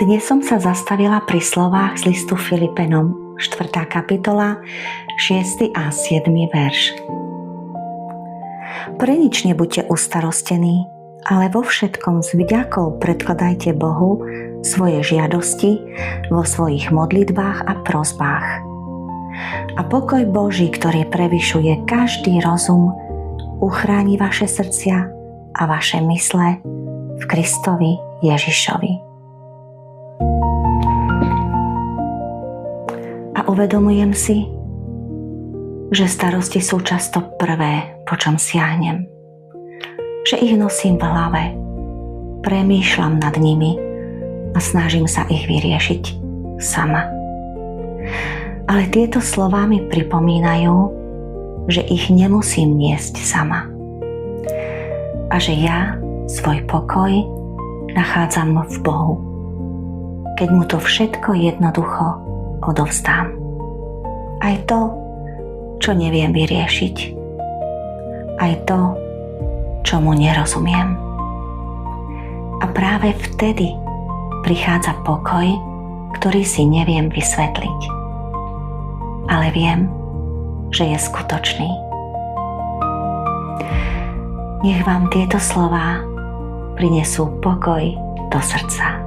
Dnes som sa zastavila pri slovách z listu Filipenom, 4. kapitola, 6. a 7. verš. Pre nič nebuďte ustarostení, ale vo všetkom s vďakou predkladajte Bohu svoje žiadosti vo svojich modlitbách a prosbách. A pokoj Boží, ktorý prevyšuje každý rozum, uchráni vaše srdcia a vaše mysle v Kristovi Ježišovi. A uvedomujem si, že starosti sú často prvé, po čom siahnem. Že ich nosím v hlave, premýšľam nad nimi a snažím sa ich vyriešiť sama. Ale tieto slová mi pripomínajú, že ich nemusím niesť sama. A že ja svoj pokoj nachádzam v Bohu, keď mu to všetko jednoducho odovzdám. Aj to, čo neviem vyriešiť. Aj to, čo mu nerozumiem. A práve vtedy prichádza pokoj, ktorý si neviem vysvetliť. Ale viem, že je skutočný. Nech vám tieto slová prinesú pokoj do srdca.